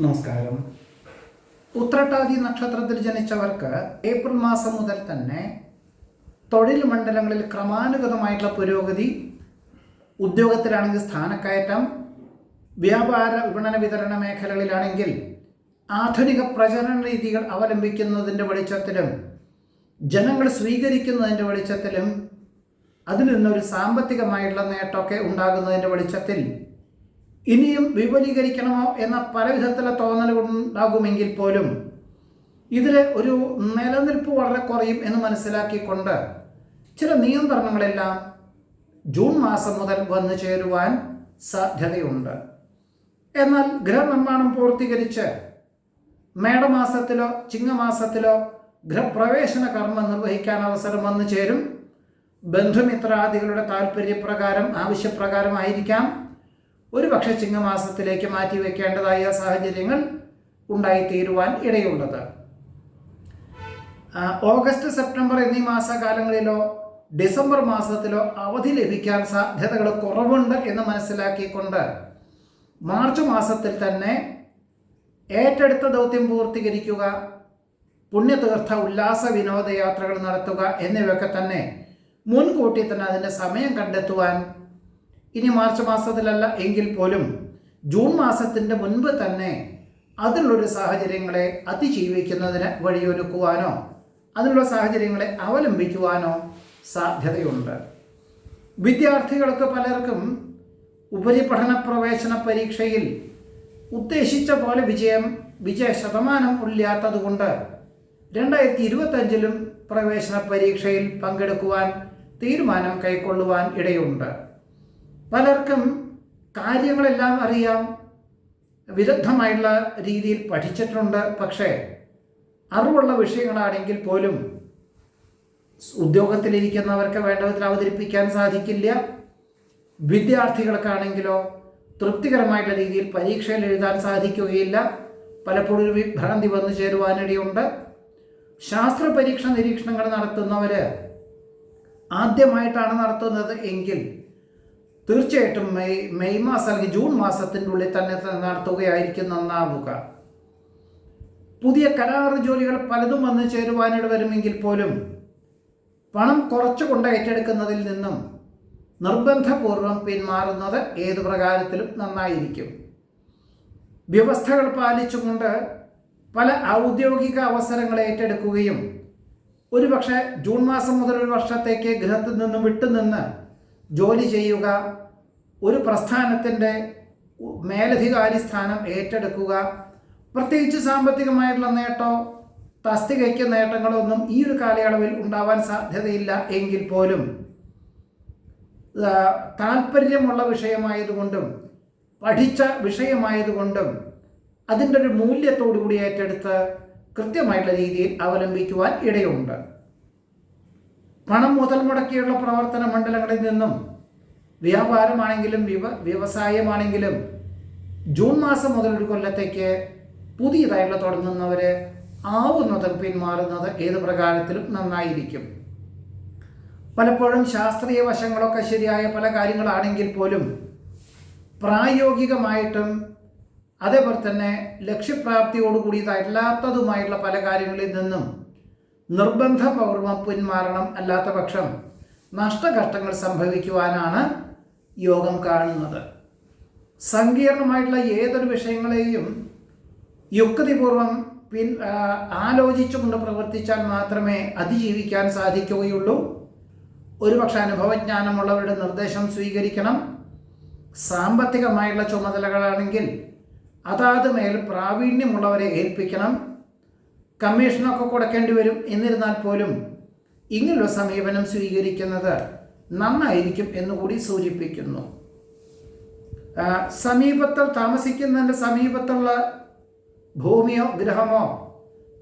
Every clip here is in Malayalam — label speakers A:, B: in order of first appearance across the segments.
A: നമസ്കാരം. ഉത്രട്ടാതി നക്ഷത്രത്തിൽ ജനിച്ചവർക്ക് ഏപ്രിൽ മാസം മുതൽ തന്നെ തൊഴിൽ മണ്ഡലങ്ങളിൽ ക്രമാനുഗതമായിട്ടുള്ള പുരോഗതി, ഉദ്യോഗത്തിലാണെങ്കിൽ സ്ഥാനക്കയറ്റം, വ്യാപാര വിപണന വിതരണ മേഖലകളിലാണെങ്കിൽ ആധുനിക പ്രചരണ രീതികൾ അവലംബിക്കുന്നതിൻ്റെ വെളിച്ചത്തിലും ജനങ്ങൾ സ്വീകരിക്കുന്നതിൻ്റെ വെളിച്ചത്തിലും അതിൽ നിന്നൊരു സാമ്പത്തികമായിട്ടുള്ള നേട്ടമൊക്കെ ഉണ്ടാകുന്നതിൻ്റെ വെളിച്ചത്തിൽ ഇനിയും വിപുലീകരിക്കണമോ എന്ന പല വിധത്തിലുള്ള തോന്നലുകൾ ഉണ്ടാകുമെങ്കിൽ പോലും ഇതിൽ ഒരു നിലനിൽപ്പ് വളരെ കുറയും എന്ന് മനസ്സിലാക്കിക്കൊണ്ട് ചില നിയന്ത്രണങ്ങളെല്ലാം ജൂൺ മാസം മുതൽ വന്നു ചേരുവാൻ സാധ്യതയുണ്ട്. എന്നാൽ ഗൃഹനിർമ്മാണം പൂർത്തീകരിച്ച് മേടമാസത്തിലോ ചിങ്ങമാസത്തിലോ ഗൃഹപ്രവേശന കർമ്മം നിർവഹിക്കാൻ അവസരം വന്നു ചേരും. ബന്ധുമിത്രാദികളുടെ താല്പര്യപ്രകാരം, ആവശ്യപ്രകാരമായിരിക്കാം ഒരുപക്ഷെ ചിങ്ങമാസത്തിലേക്ക് മാറ്റിവെക്കേണ്ടതായ സാഹചര്യങ്ങൾ ഉണ്ടായിത്തീരുവാൻ ഇടയുള്ളത്. ഓഗസ്റ്റ്, സെപ്റ്റംബർ എന്നീ മാസകാലങ്ങളിലോ ഡിസംബർ മാസത്തിലോ അവധി ലഭിക്കാൻ സാധ്യതകൾ കുറവുണ്ട് എന്ന് മനസ്സിലാക്കിക്കൊണ്ട് മാർച്ച് മാസത്തിൽ തന്നെ ഏറ്റെടുത്ത ദൗത്യം പൂർത്തീകരിക്കുക, പുണ്യതീർത്ഥ ഉല്ലാസ വിനോദയാത്രകൾ നടത്തുക എന്നിവയൊക്കെ തന്നെ മുൻകൂട്ടി തന്നെ അതിൻ്റെ സമയം കണ്ടെത്തുവാൻ ഇനി മാർച്ച് മാസത്തിലല്ല എങ്കിൽ പോലും ജൂൺ മാസത്തിൻ്റെ മുൻപ് തന്നെ അതിനുള്ളൊരു സാഹചര്യങ്ങളെ അതിജീവിക്കുന്നതിന് വഴിയൊരുക്കുവാനോ അതിനുള്ള സാഹചര്യങ്ങളെ അവലംബിക്കുവാനോ സാധ്യതയുണ്ട്. വിദ്യാർത്ഥികൾക്ക് പലർക്കും ഉപരിപഠന പ്രവേശന പരീക്ഷയിൽ ഉദ്ദേശിച്ച പോലെ വിജയ ശതമാനം ഇല്ലാത്തതുകൊണ്ട് 2025 പ്രവേശന പരീക്ഷയിൽ പങ്കെടുക്കുവാൻ തീരുമാനം കൈക്കൊള്ളുവാൻ ഇടയുണ്ട്. പലർക്കും കാര്യങ്ങളെല്ലാം അറിയാം, വിദഗ്ധമായുള്ള രീതിയിൽ പഠിച്ചിട്ടുണ്ട്. പക്ഷേ അറിവുള്ള വിഷയങ്ങളാണെങ്കിൽ പോലും ഉദ്യോഗത്തിലിരിക്കുന്നവർക്ക് വേണ്ട വിധത്തിൽ അവതരിപ്പിക്കാൻ സാധിക്കില്ല. വിദ്യാർത്ഥികൾക്കാണെങ്കിലോ തൃപ്തികരമായിട്ടുള്ള രീതിയിൽ പരീക്ഷയിൽ എഴുതാൻ സാധിക്കുകയില്ല. പലപ്പോഴും ഒരു വിഭ്രാന്തി വന്നു ചേരുവാനിടയുണ്ട്. ശാസ്ത്ര പരീക്ഷ നിരീക്ഷണങ്ങൾ നടത്തുന്നവർ ആദ്യമായിട്ടാണ് നടത്തുന്നത് എങ്കിൽ തീർച്ചയായിട്ടും മെയ് മാസം അല്ലെങ്കിൽ ജൂൺ മാസത്തിൻ്റെ ഉള്ളിൽ തന്നെ നടത്തുകയായിരിക്കും നന്നാവുക. പുതിയ കരാർ ജോലികൾ പലതും വന്നു ചേരുവാനിട വരുമെങ്കിൽ പോലും പണം കുറച്ചുകൊണ്ട് ഏറ്റെടുക്കുന്നതിൽ നിന്നും നിർബന്ധപൂർവം പിന്മാറുന്നത് ഏതു പ്രകാരത്തിലും നന്നായിരിക്കും. വ്യവസ്ഥകൾ പാലിച്ചുകൊണ്ട് പല ഔദ്യോഗിക അവസരങ്ങൾ ഏറ്റെടുക്കുകയും ഒരുപക്ഷെ ജൂൺ മാസം മുതൽ ഒരു വർഷത്തേക്ക് ഗൃഹത്തിൽ നിന്നും വിട്ടുനിന്ന് ജോലി ചെയ്യുക, ഒരു പ്രസ്ഥാനത്തിൻ്റെ മേലധികാരി സ്ഥാനം ഏറ്റെടുക്കുക, പ്രത്യേകിച്ച് സാമ്പത്തികമായിട്ടുള്ള നേട്ടോ തസ്തികയ്ക്ക് നേട്ടങ്ങളൊന്നും ഈ ഒരു കാലയളവിൽ ഉണ്ടാവാൻ സാധ്യതയില്ല എങ്കിൽ പോലും താല്പര്യമുള്ള വിഷയമായതുകൊണ്ടും പഠിച്ച വിഷയമായതുകൊണ്ടും അതിൻ്റെ ഒരു മൂല്യത്തോടു കൂടി ഏറ്റെടുത്ത് കൃത്യമായിട്ടുള്ള രീതിയിൽ അവലംബിക്കുവാൻ ഇടയുണ്ട്. പണം മുതൽ മുടക്കിയുള്ള പ്രവർത്തന മണ്ഡലങ്ങളിൽ നിന്നും വ്യാപാരമാണെങ്കിലും വ്യവസായമാണെങ്കിലും ജൂൺ മാസം മുതൽ ഒരു കൊല്ലത്തേക്ക് പുതിയതായിട്ടുള്ള തുടങ്ങുന്നവർ ആവുന്നതും പിന്മാറുന്നത് ഏത് പ്രകാരത്തിലും നന്നായിരിക്കും. പലപ്പോഴും ശാസ്ത്രീയ വശങ്ങളൊക്കെ ശരിയായ പല കാര്യങ്ങളാണെങ്കിൽ പോലും പ്രായോഗികമായിട്ടും അതേപോലെ തന്നെ ലക്ഷ്യപ്രാപ്തിയോടുകൂടിയതല്ലാത്തതുമായിട്ടുള്ള പല കാര്യങ്ങളിൽ നിന്നും നിർബന്ധപൂർവം പിന്മാറണം. അല്ലാത്ത പക്ഷം നഷ്ടകഷ്ടങ്ങൾ സംഭവിക്കുവാനാണ് യോഗം കാണുന്നത്. സങ്കീർണമായിട്ടുള്ള ഏതൊരു വിഷയങ്ങളെയും യുക്തിപൂർവം ആലോചിച്ചുകൊണ്ട് പ്രവർത്തിച്ചാൽ മാത്രമേ അതിജീവിക്കാൻ സാധിക്കുകയുള്ളൂ. ഒരുപക്ഷെ അനുഭവജ്ഞാനമുള്ളവരുടെ നിർദ്ദേശം സ്വീകരിക്കണം. സാമ്പത്തികമായുള്ള ചുമതലകളാണെങ്കിൽ അതാത് മേൽ പ്രാവീണ്യമുള്ളവരെ ഏൽപ്പിക്കണം. കമ്മീഷനൊക്കെ കൊടുക്കേണ്ടി വരും. എന്നിരുന്നാൽ പോലും ഇങ്ങനെയുള്ള സമീപനം സ്വീകരിക്കുന്നത് നന്നായിരിക്കും എന്നുകൂടി സൂചിപ്പിക്കുന്നു. താമസിക്കുന്നതിൻ്റെ സമീപത്തുള്ള ഭൂമിയോ ഗൃഹമോ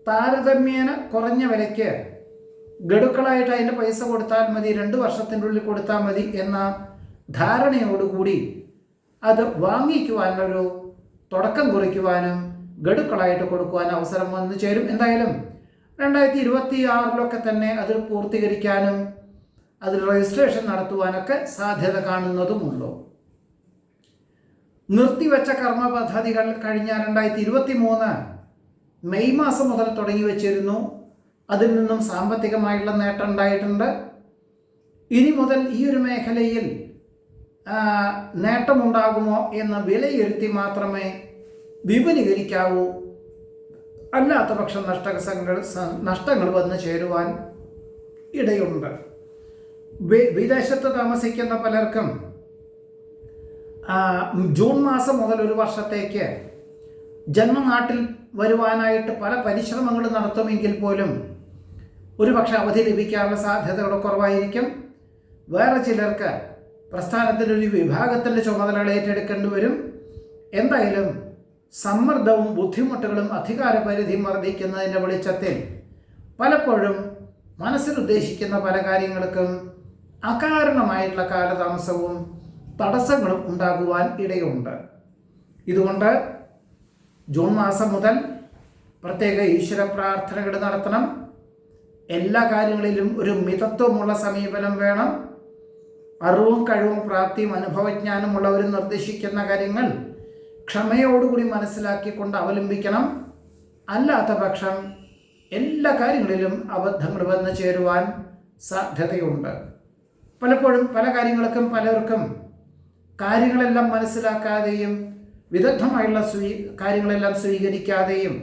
A: താരതമ്യേന കുറഞ്ഞ വിലയ്ക്ക് ഗഡുക്കളായിട്ട് അതിൻ്റെ പൈസ കൊടുത്താൽ മതി, 2 വർഷത്തിൻ്റെ ഉള്ളിൽ കൊടുത്താൽ മതി എന്ന ധാരണയോടുകൂടി അത് വാങ്ങിക്കുവാനൊരു തുടക്കം കുറിക്കുവാനും ഗഡുക്കളായിട്ട് കൊടുക്കുവാൻ അവസരം വന്നു ചേരും. എന്തായാലും 2026 തന്നെ അത് പൂർത്തീകരിക്കാനും അതിൽ രജിസ്ട്രേഷൻ നടത്തുവാനൊക്കെ സാധ്യത കാണുന്നതുമുള്ളൂ. നിർത്തിവെച്ച കർമ്മ പദ്ധതികൾ കഴിഞ്ഞ 2023 മെയ് മാസം മുതൽ തുടങ്ങി വച്ചിരുന്നു. അതിൽ നിന്നും സാമ്പത്തികമായിട്ടുള്ള നേട്ടം ഉണ്ടായിട്ടുണ്ട്. ഇനി മുതൽ ഈ ഒരു മേഖലയിൽ നേട്ടമുണ്ടാകുമോ എന്ന് വിലയിരുത്തി മാത്രമേ വിപുലീകരിക്കാവൂ. അല്ലാത്ത പക്ഷം നഷ്ടങ്ങൾ വന്നു ചേരുവാൻ ഇടയുണ്ട്. വിദേശത്ത് താമസിക്കുന്ന പലർക്കും ജൂൺ മാസം മുതൽ ഒരു വർഷത്തേക്ക് ജന്മനാട്ടിൽ വരുവാനായിട്ട് പല പരിശ്രമങ്ങളും നടത്തുമെങ്കിൽ പോലും ഒരുപക്ഷെ അവധി ലഭിക്കാനുള്ള സാധ്യതകൾ കുറവായിരിക്കും. വേറെ ചിലർക്ക് പ്രസ്ഥാനത്തിലൊരു വിഭാഗത്തിൻ്റെ ചുമതലകൾ ഏറ്റെടുക്കേണ്ടി വരും. എന്തായാലും സമ്മർദ്ദവും ബുദ്ധിമുട്ടുകളും അധികാരപരിധിയും വർദ്ധിക്കുന്നതിൻ്റെ വെളിച്ചത്തിൽ പലപ്പോഴും മനസ്സിലുദ്ദേശിക്കുന്ന പല കാര്യങ്ങൾക്കും അകാരണമായിട്ടുള്ള കാലതാമസവും തടസ്സങ്ങളും ഉണ്ടാകുവാൻ ഇടയുണ്ട്. ഇതുകൊണ്ട് ജൂൺ മാസം മുതൽ പ്രത്യേക ഈശ്വര പ്രാർത്ഥനകൾ നടത്തണം. എല്ലാ കാര്യങ്ങളിലും ഒരു മിതത്വമുള്ള സമീപനം വേണം. അറിവും കഴിവും പ്രാപ്തിയും അനുഭവജ്ഞാനമുള്ളവരും നിർദ്ദേശിക്കുന്ന കാര്യങ്ങൾ ക്ഷമയോടുകൂടി മനസ്സിലാക്കിക്കൊണ്ട് അവലംബിക്കണം. അല്ലാത്ത പക്ഷം എല്ലാ കാര്യങ്ങളിലും അബദ്ധങ്ങൾ വന്നു ചേരുവാൻ സാധ്യതയുണ്ട്. പലപ്പോഴും പല പലർക്കും കാര്യങ്ങളെല്ലാം മനസ്സിലാക്കാതെയും വിദഗ്ധമായുള്ള കാര്യങ്ങളെല്ലാം സ്വീകരിക്കാതെയും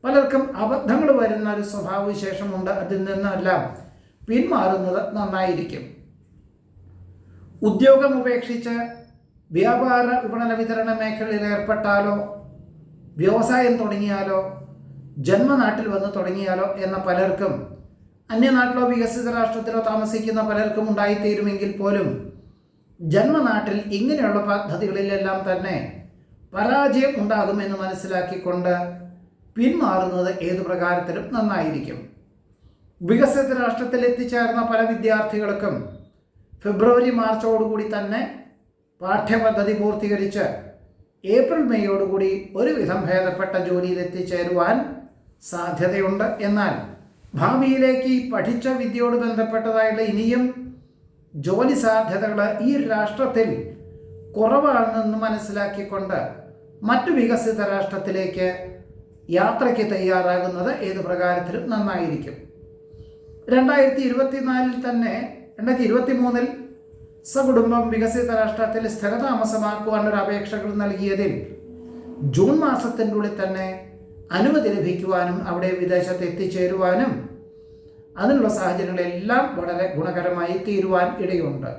A: പലർക്കും അബദ്ധങ്ങൾ വരുന്ന ഒരു സ്വഭാവവിശേഷമുണ്ട്. അതിൽ നിന്നെല്ലാം പിന്മാറുന്നത് നന്നായിരിക്കും. ഉദ്യോഗം ഉപേക്ഷിച്ച് വ്യാപാര വിപണന വിതരണ മേഖലയിൽ ഏർപ്പെട്ടാലോ, വ്യവസായം തുടങ്ങിയാലോ, ജന്മനാട്ടിൽ വന്ന് തുടങ്ങിയാലോ എന്ന പലർക്കും, അന്യനാട്ടിലോ വികസിത രാഷ്ട്രത്തിലോ താമസിക്കുന്ന പലർക്കും ഉണ്ടായിത്തീരുമെങ്കിൽ പോലും ജന്മനാട്ടിൽ ഇങ്ങനെയുള്ള പദ്ധതികളിലെല്ലാം തന്നെ പരാജയം ഉണ്ടാകുമെന്ന് മനസ്സിലാക്കിക്കൊണ്ട് പിന്മാറുന്നത് ഏതു പ്രകാരത്തിലും നന്നായിരിക്കും. വികസിത രാഷ്ട്രത്തിൽ എത്തിച്ചേർന്ന പല വിദ്യാർത്ഥികൾക്കും ഫെബ്രുവരി മാർച്ചോടുകൂടി തന്നെ പാഠ്യപദ്ധതി പൂർത്തീകരിച്ച് ഏപ്രിൽ മെയ്യോടുകൂടി ഒരുവിധം ഭേദപ്പെട്ട ജോലിയിൽ എത്തിച്ചേരുവാൻ സാധ്യതയുണ്ട്. എന്നാൽ ഭാവിയിലേക്ക് ഈ പഠിച്ച വിദ്യയോട് ബന്ധപ്പെട്ടതായുള്ള ഇനിയും ജോലി സാധ്യതകൾ ഈ രാഷ്ട്രത്തിൽ കുറവാണെന്ന് മനസ്സിലാക്കിക്കൊണ്ട് മറ്റു വികസിത രാഷ്ട്രത്തിലേക്ക് യാത്രയ്ക്ക് തയ്യാറാകുന്നത് ഏത് പ്രകാരത്തിലും നന്നായിരിക്കും. 2023 സകുടുംബം വികസിത രാഷ്ട്രത്തിൽ സ്ഥിരതാമസമാക്കുവാനൊരു അപേക്ഷകൾ നൽകിയതിൽ ജൂൺ മാസത്തിൻ്റെ ഉള്ളിൽ തന്നെ അനുമതി ലഭിക്കുവാനും അവിടെ വിദേശത്ത് എത്തിച്ചേരുവാനും അതിനുള്ള സാഹചര്യങ്ങളെല്ലാം വളരെ ഗുണകരമായി തീരുവാൻ ഇടയുണ്ട്.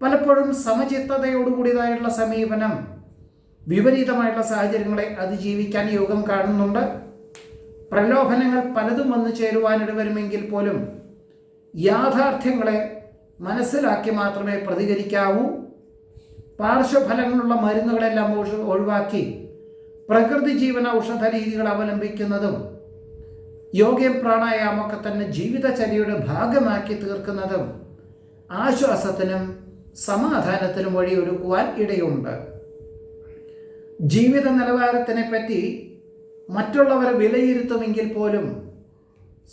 A: പലപ്പോഴും സമചിത്തതയോടുകൂടിയതായുള്ള സമീപനം വിപരീതമായിട്ടുള്ള സാഹചര്യങ്ങളെ അതിജീവിക്കാൻ യോഗം കാണുന്നുണ്ട്. പ്രലോഭനങ്ങൾ പലതും വന്നു ചേരുവാനിട വരുമെങ്കിൽ പോലും യാഥാർത്ഥ്യങ്ങളെ മനസ്സിലാക്കി മാത്രമേ പ്രതികരിക്കാവൂ. പാർശ്വഫലങ്ങളുള്ള മരുന്നുകളെല്ലാം ഒഴിവാക്കി പ്രകൃതി ജീവന ഔഷധ രീതികൾ അവലംബിക്കുന്നതും യോഗയും പ്രാണായാമമൊക്കെ തന്നെ ജീവിതചര്യയുടെ ഭാഗമാക്കി തീർക്കുന്നതും ആശ്വാസത്തിനും സമാധാനത്തിനും വഴിയൊരുക്കുവാൻ ഇടയുണ്ട്. ജീവിത നിലവാരത്തിനെ പറ്റി മറ്റുള്ളവരെ വിലയിരുത്തുമെങ്കിൽ പോലും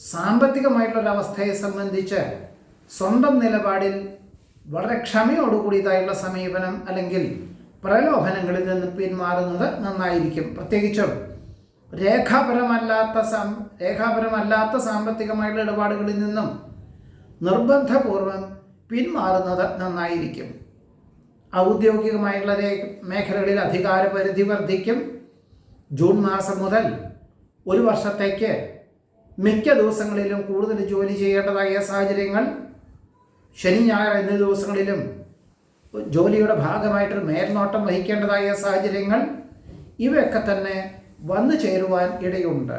A: സാമ്പത്തികമായിട്ടുള്ളൊരവസ്ഥയെ സംബന്ധിച്ച് സ്വന്തം നിലപാടിൽ വളരെ ക്ഷമയോടുകൂടിയതായുള്ള സമീപനം അല്ലെങ്കിൽ പ്രലോഭനങ്ങളിൽ നിന്ന് പിന്മാറുന്നത് നന്നായിരിക്കും. പ്രത്യേകിച്ചും രേഖാപരമല്ലാത്ത സാമ്പത്തികമായിട്ടുള്ള ഇടപാടുകളിൽ നിന്നും നിർബന്ധപൂർവം പിന്മാറുന്നത് നന്നായിരിക്കും. ഔദ്യോഗികമായിട്ടുള്ള മേഖലകളിൽ അധികാരപരിധി വർദ്ധിക്കും. ജൂൺ മാസം മുതൽ ഒരു വർഷത്തേക്ക് മിക്ക ദിവസങ്ങളിലും കൂടുതൽ ജോലി ചെയ്യേണ്ടതായ സാഹചര്യങ്ങൾ, ശനി ഞായർ എന്നീ ദിവസങ്ങളിലും ജോലിയുടെ ഭാഗമായിട്ടൊരു മേൽനോട്ടം വഹിക്കേണ്ടതായ സാഹചര്യങ്ങൾ, ഇവയൊക്കെ തന്നെ വന്നു ചേരുവാൻ ഇടയുണ്ട്.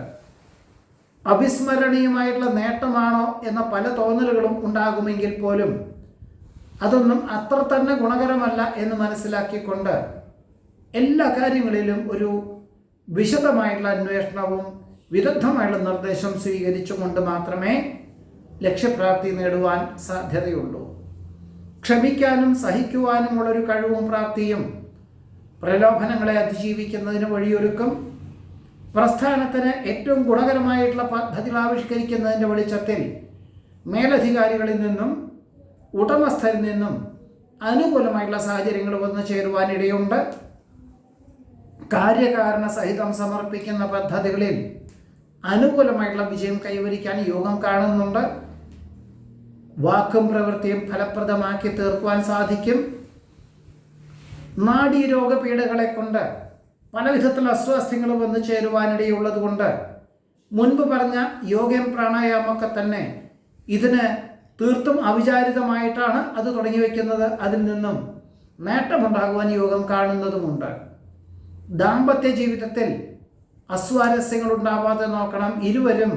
A: അവിസ്മരണീയമായിട്ടുള്ള നേട്ടമാണോ എന്ന പല തോന്നലുകളും ഉണ്ടാകുമെങ്കിൽ പോലും അതൊന്നും അത്ര തന്നെ ഗുണകരമല്ല എന്ന് മനസ്സിലാക്കിക്കൊണ്ട് എല്ലാ കാര്യങ്ങളിലും ഒരു വിശദമായിട്ടുള്ള അന്വേഷണവും വിദഗ്ധമായിട്ടുള്ള നിർദ്ദേശം സ്വീകരിച്ചുകൊണ്ട് മാത്രമേ ലക്ഷ്യപ്രാപ്തി നേടുവാൻ സാധ്യതയുള്ളൂ. ക്ഷമിക്കാനും സഹിക്കുവാനുമുള്ളൊരു കഴിവും പ്രാപ്തിയും പ്രലോഭനങ്ങളെ അതിജീവിക്കുന്നതിന് വഴിയൊരുക്കും. പ്രസ്ഥാനത്തിന് ഏറ്റവും ഗുണകരമായിട്ടുള്ള പദ്ധതികൾ ആവിഷ്കരിക്കുന്നതിൻ്റെ വെളിച്ചത്തിൽ മേലധികാരികളിൽ നിന്നും ഉടമസ്ഥരിൽ നിന്നും അനുകൂലമായിട്ടുള്ള സാഹചര്യങ്ങൾ വന്നു ചേരുവാനിടയുണ്ട്. കാര്യകാരണ സഹിതം സമർപ്പിക്കുന്ന പദ്ധതികളിൽ അനുകൂലമായിട്ടുള്ള വിജയം കൈവരിക്കാൻ യോഗം കാണുന്നുണ്ട്. വാക്കും പ്രവൃത്തിയും ഫലപ്രദമാക്കി തീർക്കുവാൻ സാധിക്കും. നാഡീരോഗ പീഡകളെ കൊണ്ട് പല വിധത്തിലുള്ള അസ്വാസ്ഥ്യങ്ങൾ വന്നു ചേരുവാനിടയുള്ളത് കൊണ്ട് മുൻപ് പറഞ്ഞ യോഗയും പ്രാണായാമമൊക്കെ തന്നെ ഇതിന് തീർത്തും അവിചാരിതമായിട്ടാണ് അത് തുടങ്ങി വയ്ക്കുന്നത്. അതിൽ നിന്നും നേട്ടമുണ്ടാകുവാൻ യോഗം കാണുന്നതുമുണ്ട്. ദാമ്പത്യ ജീവിതത്തിൽ അസ്വാരസ്യങ്ങൾ ഉണ്ടാവാതെ നോക്കണം. ഇരുവരും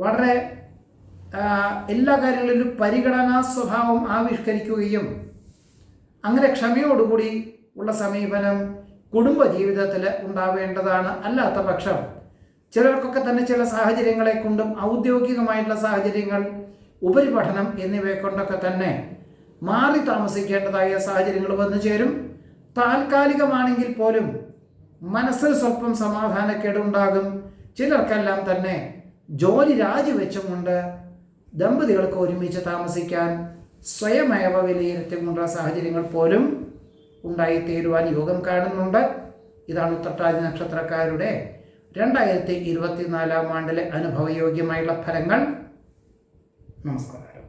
A: വളരെ എല്ലാ കാര്യങ്ങളിലും പരിഗണനാ സ്വഭാവം ആവിഷ്കരിക്കുകയും അങ്ങനെ ക്ഷമയോടുകൂടി ഉള്ള സമീപനം കുടുംബജീവിതത്തിൽ ഉണ്ടാവേണ്ടതാണ്. അല്ലാത്ത പക്ഷം ചിലർക്കൊക്കെ തന്നെ ചില സാഹചര്യങ്ങളെ കൊണ്ടും ഔദ്യോഗികമായിട്ടുള്ള സാഹചര്യങ്ങൾ, ഉപരിപഠനം എന്നിവയെ കൊണ്ടൊക്കെ തന്നെ മാറി താമസിക്കേണ്ടതായ സാഹചര്യങ്ങൾ വന്നു ചേരും. താൽക്കാലികമാണെങ്കിൽ പോലും മനസ്സിൽ സ്വല്പം സമാധാനക്കേടുണ്ടാകും. ചിലർക്കെല്ലാം തന്നെ ജോലി രാജിവെച്ചുകൊണ്ട് ദമ്പതികൾക്ക് ഒരുമിച്ച് താമസിക്കാൻ സ്വയമേവ വിലയിരുത്തിക്കൊണ്ടുള്ള സാഹചര്യങ്ങൾ പോലും ഉണ്ടായിത്തീരുവാൻ യോഗം കാണുന്നുണ്ട്. ഇതാണ് ഉത്രട്ടാതി നക്ഷത്രക്കാരുടെ 2024 ആണ്ടിലെ അനുഭവയോഗ്യമായുള്ള ഫലങ്ങൾ. നമസ്കാരം.